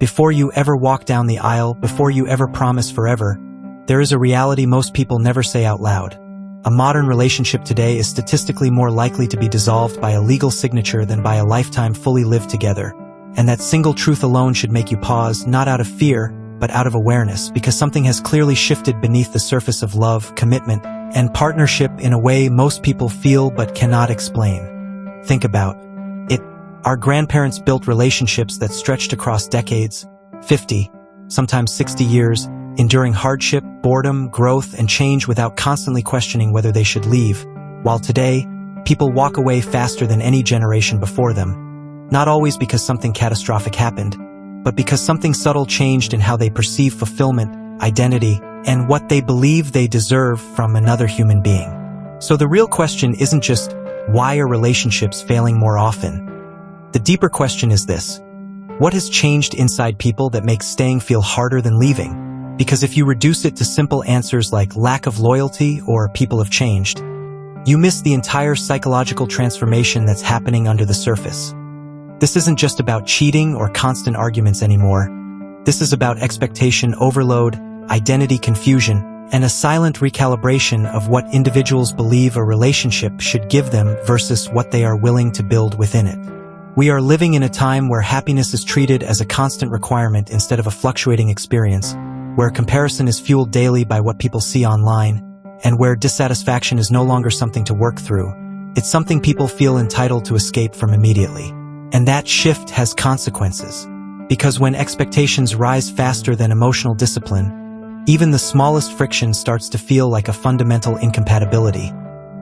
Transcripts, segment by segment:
Before you ever walk down the aisle, before you ever promise forever, there is a reality most people never say out loud. A modern relationship today is statistically more likely to be dissolved by a legal signature than by a lifetime fully lived together. And that single truth alone should make you pause, not out of fear, but out of awareness, because something has clearly shifted beneath the surface of love, commitment, and partnership in a way most people feel but cannot explain. Think about it. Our grandparents built relationships that stretched across decades, 50, sometimes 60 years, enduring hardship, boredom, growth, and change without constantly questioning whether they should leave, while today, people walk away faster than any generation before them, not always because something catastrophic happened, but because something subtle changed in how they perceive fulfillment, identity, and what they believe they deserve from another human being. So the real question isn't just, why are relationships failing more often? The deeper question is this: what has changed inside people that makes staying feel harder than leaving? Because if you reduce it to simple answers like lack of loyalty or people have changed, you miss the entire psychological transformation that's happening under the surface. This isn't just about cheating or constant arguments anymore. This is about expectation overload, identity confusion, and a silent recalibration of what individuals believe a relationship should give them versus what they are willing to build within it. We are living in a time where happiness is treated as a constant requirement instead of a fluctuating experience, where comparison is fueled daily by what people see online, and where dissatisfaction is no longer something to work through. It's something people feel entitled to escape from immediately. And that shift has consequences. Because when expectations rise faster than emotional discipline, even the smallest friction starts to feel like a fundamental incompatibility.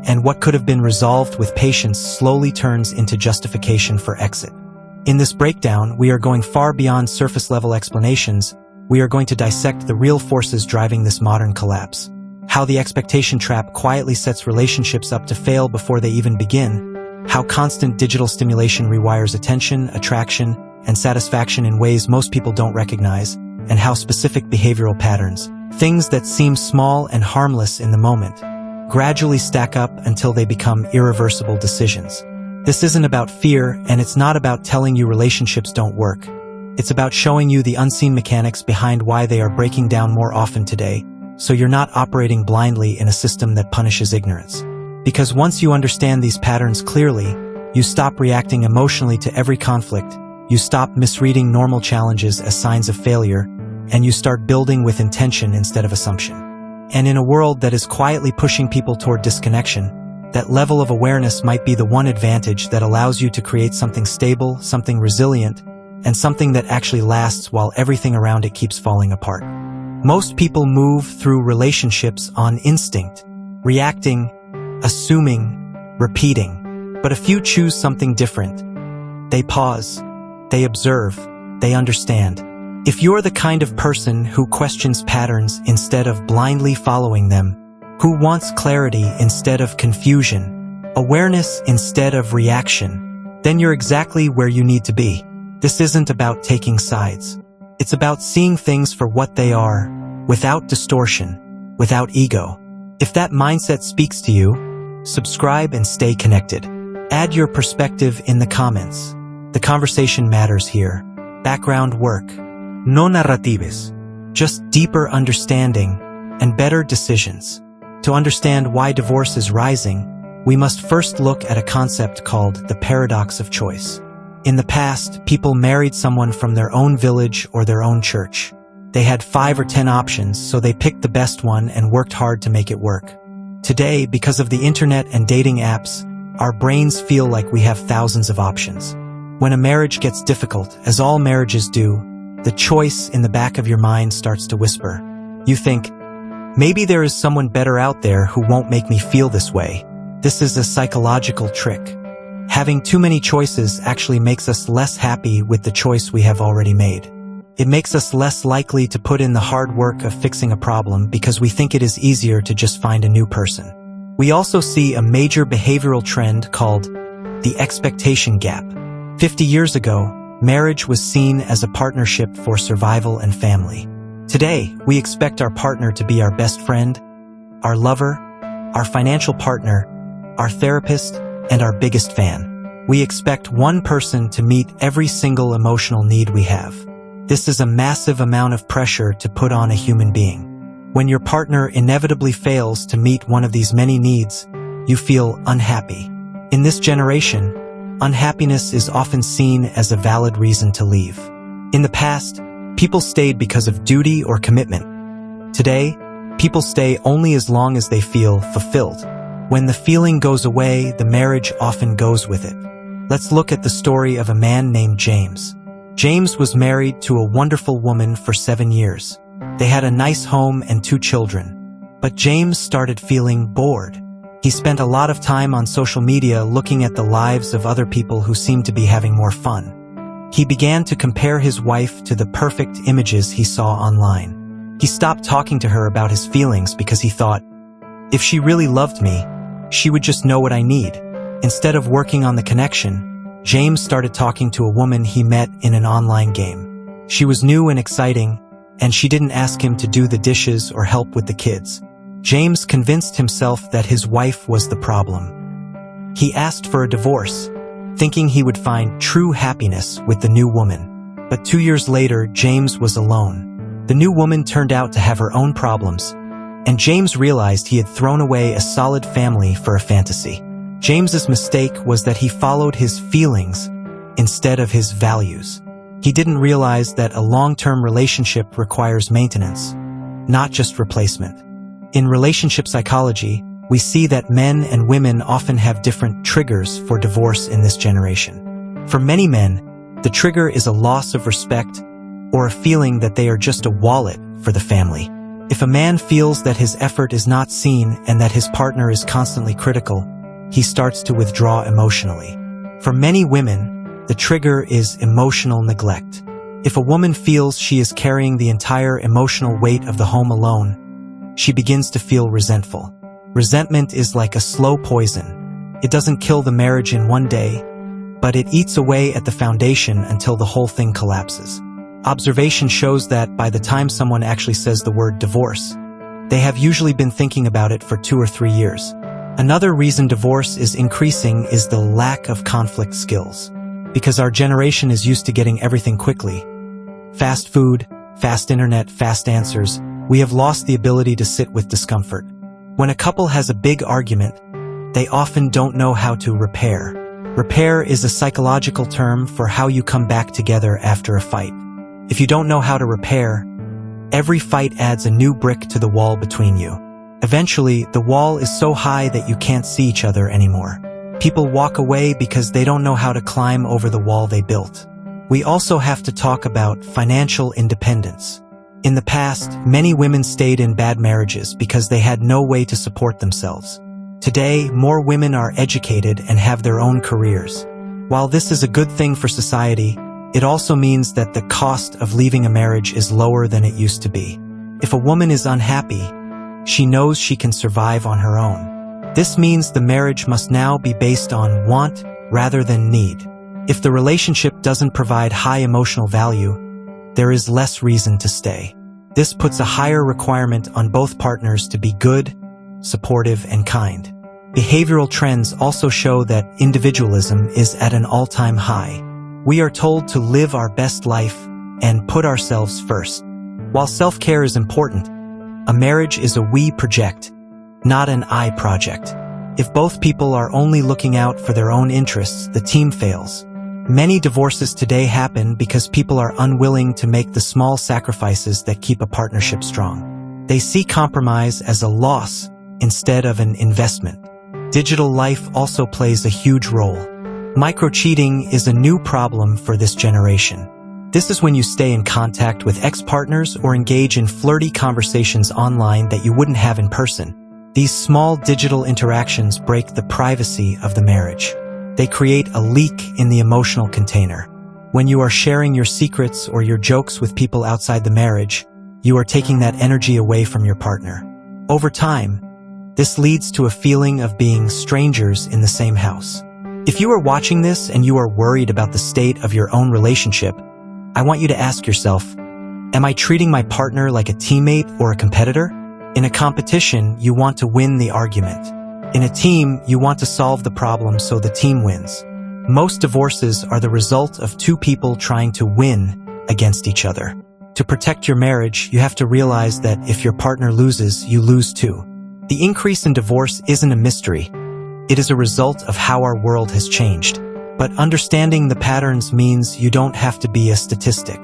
And what could have been resolved with patience slowly turns into justification for exit. In this breakdown, we are going far beyond surface-level explanations. We are going to dissect the real forces driving this modern collapse. How the expectation trap quietly sets relationships up to fail before they even begin. How constant digital stimulation rewires attention, attraction, and satisfaction in ways most people don't recognize. And how specific behavioral patterns, things that seem small and harmless in the moment, gradually stack up until they become irreversible decisions. This isn't about fear, and it's not about telling you relationships don't work. It's about showing you the unseen mechanics behind why they are breaking down more often today, so you're not operating blindly in a system that punishes ignorance. Because once you understand these patterns clearly, you stop reacting emotionally to every conflict, you stop misreading normal challenges as signs of failure, and you start building with intention instead of assumption. And in a world that is quietly pushing people toward disconnection, that level of awareness might be the one advantage that allows you to create something stable, something resilient, and something that actually lasts while everything around it keeps falling apart. Most people move through relationships on instinct, reacting, assuming, repeating. But a few choose something different. They pause, they observe, they understand. If you're the kind of person who questions patterns instead of blindly following them, who wants clarity instead of confusion, awareness instead of reaction, then you're exactly where you need to be. This isn't about taking sides. It's about seeing things for what they are, without distortion, without ego. If that mindset speaks to you, subscribe and stay connected. Add your perspective in the comments. The conversation matters here. Background work. No narratives. Just deeper understanding and better decisions. To understand why divorce is rising, we must first look at a concept called the paradox of choice. In the past, people married someone from their own village or their own church. They had 5 or 10 options, so they picked the best one and worked hard to make it work. Today, because of the internet and dating apps, our brains feel like we have thousands of options. When a marriage gets difficult, as all marriages do, the choice in the back of your mind starts to whisper. You think, maybe there is someone better out there who won't make me feel this way. This is a psychological trick. Having too many choices actually makes us less happy with the choice we have already made. It makes us less likely to put in the hard work of fixing a problem because we think it is easier to just find a new person. We also see a major behavioral trend called the expectation gap. 50 years ago, marriage was seen as a partnership for survival and family. Today, we expect our partner to be our best friend, our lover, our financial partner, our therapist, and our biggest fan. We expect one person to meet every single emotional need we have. This is a massive amount of pressure to put on a human being. When your partner inevitably fails to meet one of these many needs, you feel unhappy. In this generation, unhappiness is often seen as a valid reason to leave. In the past, people stayed because of duty or commitment. Today, people stay only as long as they feel fulfilled. When the feeling goes away, the marriage often goes with it. Let's look at the story of a man named James. James was married to a wonderful woman for 7 years. They had a nice home and 2 children. But James started feeling bored. He spent a lot of time on social media looking at the lives of other people who seemed to be having more fun. He began to compare his wife to the perfect images he saw online. He stopped talking to her about his feelings because he thought, if she really loved me, she would just know what I need. Instead of working on the connection, James started talking to a woman he met in an online game. She was new and exciting, and she didn't ask him to do the dishes or help with the kids. James convinced himself that his wife was the problem. He asked for a divorce, thinking he would find true happiness with the new woman. But 2 years later, James was alone. The new woman turned out to have her own problems, and James realized he had thrown away a solid family for a fantasy. James's mistake was that he followed his feelings instead of his values. He didn't realize that a long-term relationship requires maintenance, not just replacement. In relationship psychology, we see that men and women often have different triggers for divorce in this generation. For many men, the trigger is a loss of respect or a feeling that they are just a wallet for the family. If a man feels that his effort is not seen and that his partner is constantly critical, he starts to withdraw emotionally. For many women, the trigger is emotional neglect. If a woman feels she is carrying the entire emotional weight of the home alone, she begins to feel resentful. Resentment is like a slow poison. It doesn't kill the marriage in one day, but it eats away at the foundation until the whole thing collapses. Observation shows that by the time someone actually says the word divorce, they have usually been thinking about it for 2 or 3 years. Another reason divorce is increasing is the lack of conflict skills. Because our generation is used to getting everything quickly. Fast food, fast internet, fast answers. We have lost the ability to sit with discomfort. When a couple has a big argument, they often don't know how to repair. Repair is a psychological term for how you come back together after a fight. If you don't know how to repair, every fight adds a new brick to the wall between you. Eventually, the wall is so high that you can't see each other anymore. People walk away because they don't know how to climb over the wall they built. We also have to talk about financial independence. In the past, many women stayed in bad marriages because they had no way to support themselves. Today, more women are educated and have their own careers. While this is a good thing for society, it also means that the cost of leaving a marriage is lower than it used to be. If a woman is unhappy, she knows she can survive on her own. This means the marriage must now be based on want rather than need. If the relationship doesn't provide high emotional value, there is less reason to stay. This puts a higher requirement on both partners to be good, supportive, and kind. Behavioral trends also show that individualism is at an all-time high. We are told to live our best life and put ourselves first. While self-care is important, a marriage is a we project, not an I project. If both people are only looking out for their own interests, the team fails. Many divorces today happen because people are unwilling to make the small sacrifices that keep a partnership strong. They see compromise as a loss instead of an investment. Digital life also plays a huge role. Micro-cheating is a new problem for this generation. This is when you stay in contact with ex-partners or engage in flirty conversations online that you wouldn't have in person. These small digital interactions break the privacy of the marriage. They create a leak in the emotional container. When you are sharing your secrets or your jokes with people outside the marriage, you are taking that energy away from your partner. Over time, this leads to a feeling of being strangers in the same house. If you are watching this and you are worried about the state of your own relationship, I want you to ask yourself, am I treating my partner like a teammate or a competitor? In a competition, you want to win the argument. In a team, you want to solve the problem so the team wins. Most divorces are the result of two people trying to win against each other. To protect your marriage, you have to realize that if your partner loses, you lose too. The increase in divorce isn't a mystery. It is a result of how our world has changed. But understanding the patterns means you don't have to be a statistic.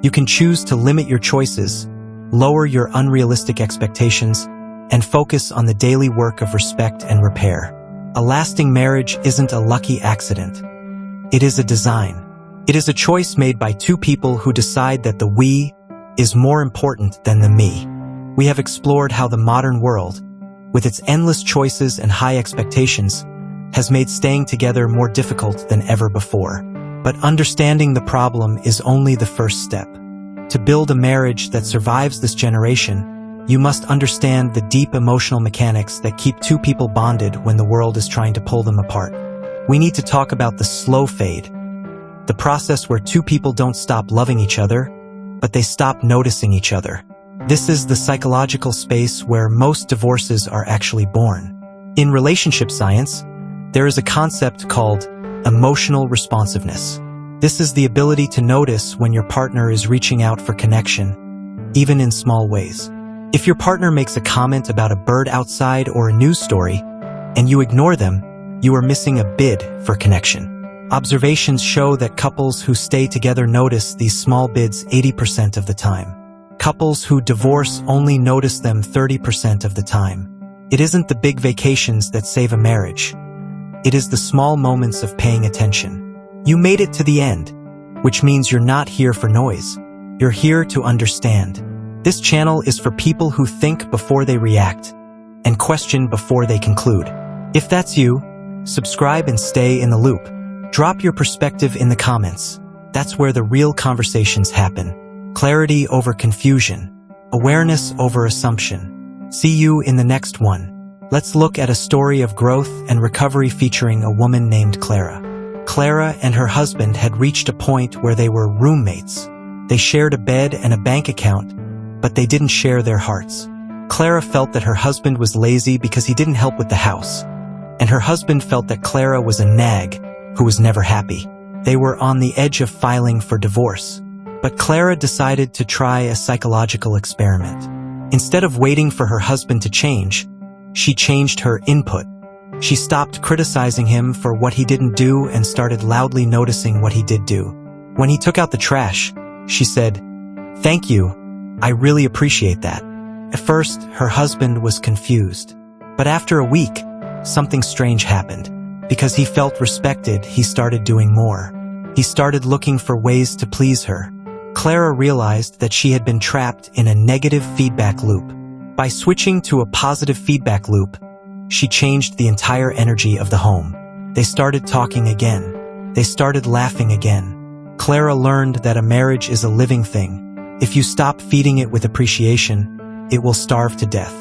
You can choose to limit your choices, lower your unrealistic expectations, and focus on the daily work of respect and repair. A lasting marriage isn't a lucky accident. It is a design. It is a choice made by two people who decide that the we is more important than the me. We have explored how the modern world, with its endless choices and high expectations, has made staying together more difficult than ever before. But understanding the problem is only the first step. To build a marriage that survives this generation, you must understand the deep emotional mechanics that keep two people bonded when the world is trying to pull them apart. We need to talk about the slow fade, the process where two people don't stop loving each other, but they stop noticing each other. This is the psychological space where most divorces are actually born. In relationship science, there is a concept called emotional responsiveness. This is the ability to notice when your partner is reaching out for connection, even in small ways. If your partner makes a comment about a bird outside or a news story, and you ignore them, you are missing a bid for connection. Observations show that couples who stay together notice these small bids 80% of the time. Couples who divorce only notice them 30% of the time. It isn't the big vacations that save a marriage. It is the small moments of paying attention. You made it to the end, which means you're not here for noise. You're here to understand. This channel is for people who think before they react and question before they conclude. If that's you, subscribe and stay in the loop. Drop your perspective in the comments. That's where the real conversations happen. Clarity over confusion. Awareness over assumption. See you in the next one. Let's look at a story of growth and recovery featuring a woman named Clara. Clara and her husband had reached a point where they were roommates. They shared a bed and a bank account, but they didn't share their hearts. Clara felt that her husband was lazy because he didn't help with the house, and her husband felt that Clara was a nag who was never happy. They were on the edge of filing for divorce, but Clara decided to try a psychological experiment. Instead of waiting for her husband to change, she changed her input. She stopped criticizing him for what he didn't do and started loudly noticing what he did do. When he took out the trash, she said, "Thank you. I really appreciate that." At first, her husband was confused. But after a week, something strange happened. Because he felt respected, he started doing more. He started looking for ways to please her. Clara realized that she had been trapped in a negative feedback loop. By switching to a positive feedback loop, she changed the entire energy of the home. They started talking again. They started laughing again. Clara learned that a marriage is a living thing. If you stop feeding it with appreciation, it will starve to death.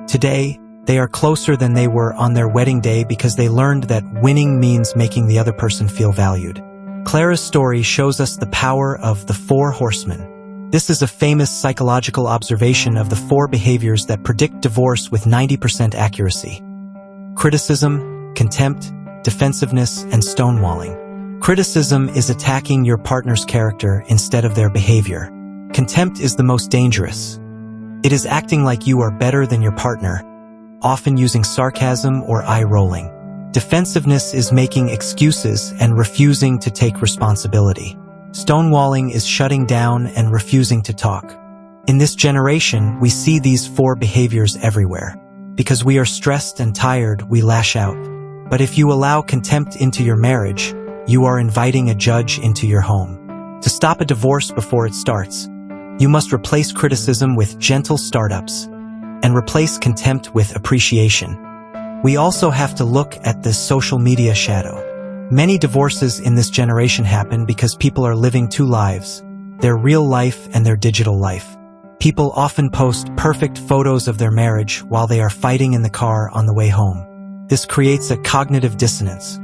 Today, they are closer than they were on their wedding day because they learned that winning means making the other person feel valued. Clara's story shows us the power of the 4 horsemen. This is a famous psychological observation of the 4 behaviors that predict divorce with 90% accuracy. Criticism, contempt, defensiveness, and stonewalling. Criticism is attacking your partner's character instead of their behavior. Contempt is the most dangerous. It is acting like you are better than your partner, often using sarcasm or eye-rolling. Defensiveness is making excuses and refusing to take responsibility. Stonewalling is shutting down and refusing to talk. In this generation, we see these 4 behaviors everywhere. Because we are stressed and tired, we lash out. But if you allow contempt into your marriage, you are inviting a judge into your home. To stop a divorce before it starts, you must replace criticism with gentle startups and replace contempt with appreciation. We also have to look at the social media shadow. Many divorces in this generation happen because people are living 2 lives, their real life and their digital life. People often post perfect photos of their marriage while they are fighting in the car on the way home. This creates a cognitive dissonance,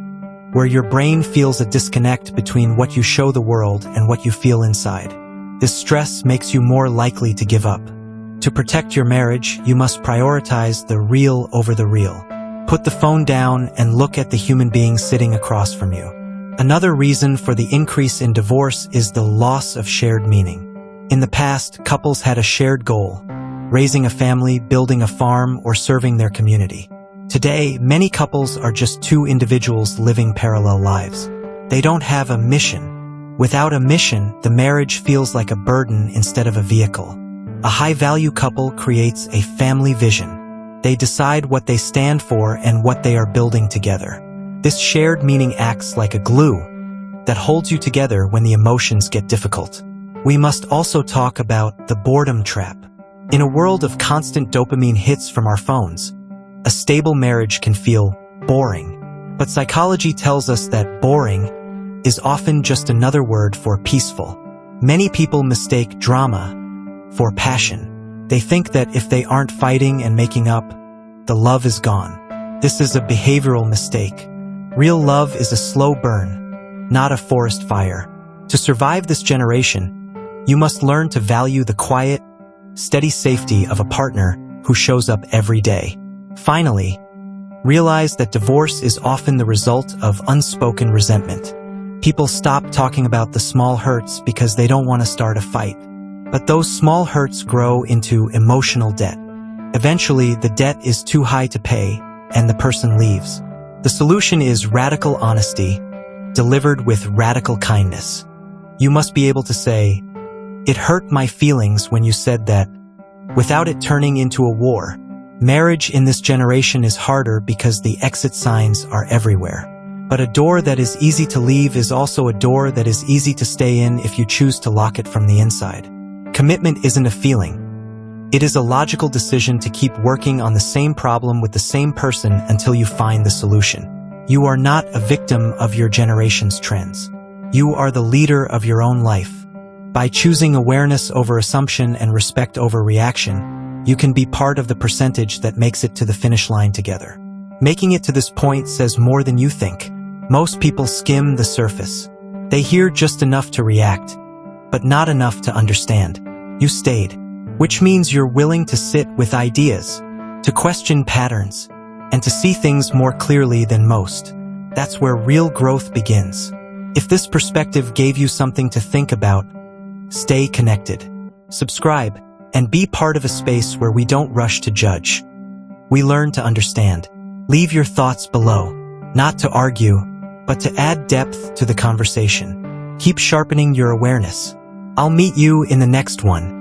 where your brain feels a disconnect between what you show the world and what you feel inside. This stress makes you more likely to give up. To protect your marriage, you must prioritize the real over the real. Put the phone down and look at the human being sitting across from you. Another reason for the increase in divorce is the loss of shared meaning. In the past, couples had a shared goal: raising a family, building a farm, or serving their community. Today, many couples are just two individuals living parallel lives. They don't have a mission. Without a mission, the marriage feels like a burden instead of a vehicle. A high-value couple creates a family vision. They decide what they stand for and what they are building together. This shared meaning acts like a glue that holds you together when the emotions get difficult. We must also talk about the boredom trap. In a world of constant dopamine hits from our phones, a stable marriage can feel boring. But psychology tells us that boring is often just another word for peaceful. Many people mistake drama for passion. They think that if they aren't fighting and making up, the love is gone. This is a behavioral mistake. Real love is a slow burn, not a forest fire. To survive this generation, you must learn to value the quiet, steady safety of a partner who shows up every day. Finally, realize that divorce is often the result of unspoken resentment. People stop talking about the small hurts because they don't want to start a fight. But those small hurts grow into emotional debt. Eventually, the debt is too high to pay, and the person leaves. The solution is radical honesty, delivered with radical kindness. You must be able to say, "It hurt my feelings when you said that," without it turning into a war. Marriage in this generation is harder because the exit signs are everywhere. But a door that is easy to leave is also a door that is easy to stay in if you choose to lock it from the inside. Commitment isn't a feeling. It is a logical decision to keep working on the same problem with the same person until you find the solution. You are not a victim of your generation's trends. You are the leader of your own life. By choosing awareness over assumption and respect over reaction, you can be part of the percentage that makes it to the finish line together. Making it to this point says more than you think. Most people skim the surface. They hear just enough to react, but not enough to understand. You stayed, which means you're willing to sit with ideas, to question patterns, and to see things more clearly than most. That's where real growth begins. If this perspective gave you something to think about, stay connected, subscribe, and be part of a space where we don't rush to judge. We learn to understand. Leave your thoughts below, not to argue, but to add depth to the conversation. Keep sharpening your awareness. I'll meet you in the next one.